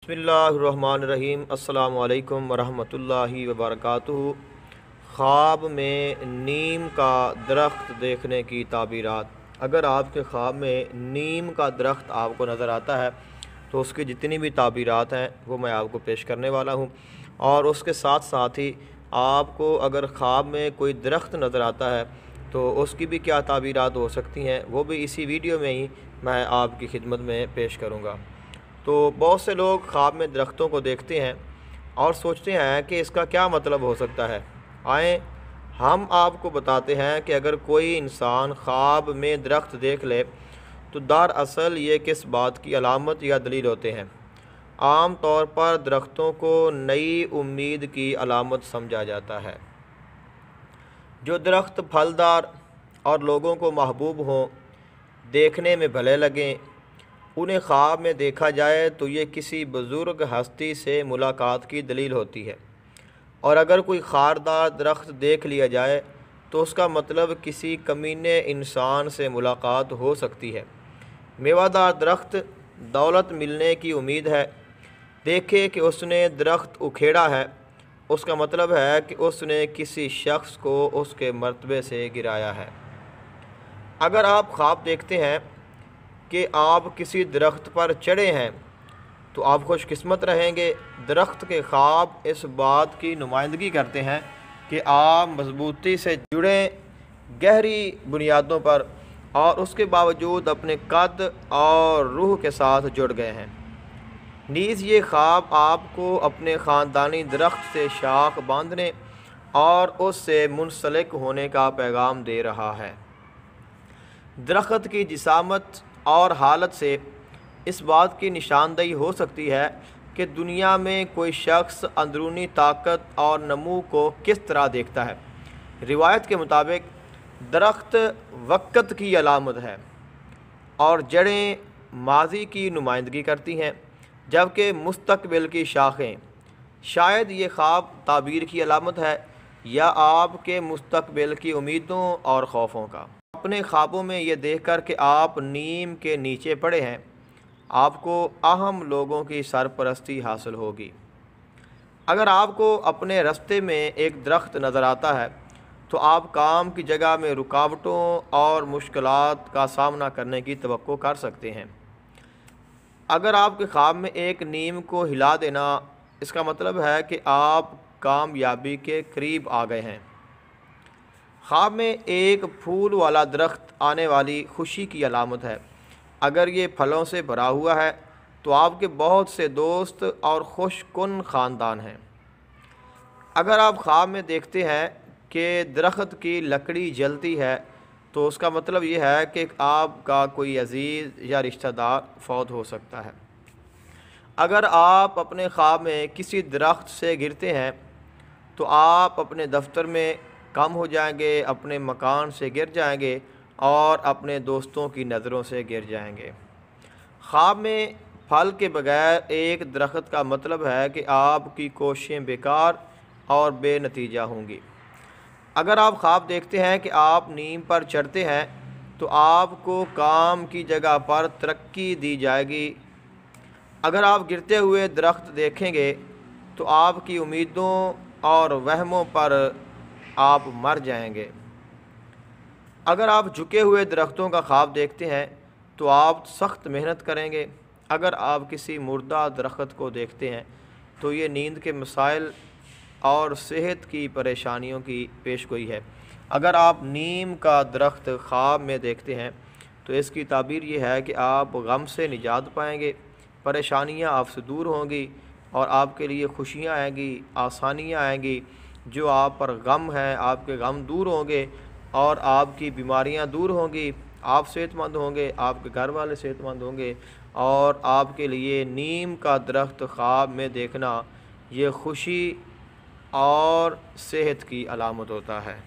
बिस्मिल्लाहिर्रहमानिर्रहीम। अस्सलामु अलैकुम वरहमतुल्लाहि वबरकातुहू। ख्वाब में नीम का दरख्त देखने की ताबीरात। अगर आपके ख्वाब में नीम का दरख्त आपको नज़र आता है तो उसकी जितनी भी ताबीरात हैं वो मैं आपको पेश करने वाला हूँ। और उसके साथ साथ ही आपको अगर ख्वाब में कोई दरख्त नज़र आता है तो उसकी भी क्या ताबीरात हो सकती हैं वो भी इसी वीडियो में ही मैं आपकी खिदमत में पेश करूँगा। तो बहुत से लोग ख्वाब में दरख्तों को देखते हैं और सोचते हैं कि इसका क्या मतलब हो सकता है। आएँ हम आपको बताते हैं कि अगर कोई इंसान ख्वाब में दरख्त देख ले तो दरअसल ये किस बात की अलामत या दलील होते हैं। आम तौर पर दरख्तों को नई उम्मीद की अलामत समझा जाता है। जो दरख्त फलदार और लोगों को महबूब हों, देखने में भले लगें, उन्हें ख्वाब में देखा जाए तो ये किसी बुज़ुर्ग हस्ती से मुलाकात की दलील होती है। और अगर कोई खारदार दरख्त देख लिया जाए तो उसका मतलब किसी कमीने इंसान से मुलाकात हो सकती है। मेवादार दरख्त दौलत मिलने की उम्मीद है। देखे कि उसने दरख्त उखेड़ा है, उसका मतलब है कि उसने किसी शख्स को उसके मर्तबे से गिराया है। अगर आप ख्वाब देखते हैं कि आप किसी दरख्त पर चढ़े हैं तो आप खुशकिस्मत रहेंगे। दरख्त के ख्वाब इस बात की नुमाइंदगी करते हैं कि आप मजबूती से जुड़े गहरी बुनियादों पर और उसके बावजूद अपने कद और रूह के साथ जुड़ गए हैं। नीज़ ये ख्वाब आपको अपने ख़ानदानी दरख्त से शाख बांधने और उससे मुंसलिक होने का पैगाम दे रहा है। दरख्त की जिसामत और हालत से इस बात की निशानदेही हो सकती है कि दुनिया में कोई शख्स अंदरूनी ताकत और नमू को किस तरह देखता है। रिवायत के मुताबिक दरख्त वक़्त की अलामत है और जड़ें माजी की नुमाइंदगी करती हैं, जबकि मुस्तकबिल की शाखें। शायद ये ख्वाब ताबीर की अलामत है या आपके मुस्तकबिल की उम्मीदों और खौफों का। अपने ख्वाबों में ये देखकर कि आप नीम के नीचे पड़े हैं, आपको अहम लोगों की सरपरस्ती हासिल होगी। अगर आपको अपने रास्ते में एक दरख्त नज़र आता है तो आप काम की जगह में रुकावटों और मुश्किलात का सामना करने की तवक्को कर सकते हैं। अगर आपके ख्वाब में एक नीम को हिला देना, इसका मतलब है कि आप कामयाबी के करीब आ गए हैं। ख्वाब में एक फूल वाला दरख्त आने वाली खुशी की अलामत है। अगर ये फलों से भरा हुआ है तो आपके बहुत से दोस्त और खुशकुन ख़ानदान हैं। अगर आप ख्वाब में देखते हैं कि दरख्त की लकड़ी जलती है तो उसका मतलब ये है कि आपका कोई अजीज़ या रिश्तेदार फौत हो सकता है। अगर आप अपने ख्वाब में किसी दरख्त से गिरते हैं तो आप अपने दफ्तर में कम हो जाएंगे, अपने मकान से गिर जाएंगे और अपने दोस्तों की नज़रों से गिर जाएंगे। ख्वाब में फल के बगैर एक दरख्त का मतलब है कि आपकी कोशिशें बेकार और बेनतीजा होंगी। अगर आप ख्वाब देखते हैं कि आप नीम पर चढ़ते हैं तो आपको काम की जगह पर तरक्की दी जाएगी। अगर आप गिरते हुए दरख्त देखेंगे तो आपकी उम्मीदों और वहमों पर आप मर जाएंगे। अगर आप झुके हुए दरख्तों का ख्वाब देखते हैं तो आप सख्त मेहनत करेंगे। अगर आप किसी मुर्दा दरख्त को देखते हैं तो ये नींद के मसाइल और सेहत की परेशानियों की पेशगोई है। अगर आप नीम का दरख्त ख्वाब में देखते हैं तो इसकी ताबीर ये है कि आप गम से निजात पाएंगे, परेशानियां आपसे दूर होंगी और आपके लिए खुशियां आएंगी, आसानियां आएंगी। जो आप पर गम है, आपके गम दूर होंगे और आपकी बीमारियां दूर होंगी। आप सेहतमंद होंगे, आपके घर वाले सेहतमंद होंगे और आपके लिए नीम का दरख्त ख्वाब में देखना ये खुशी और सेहत की अलामत होता है।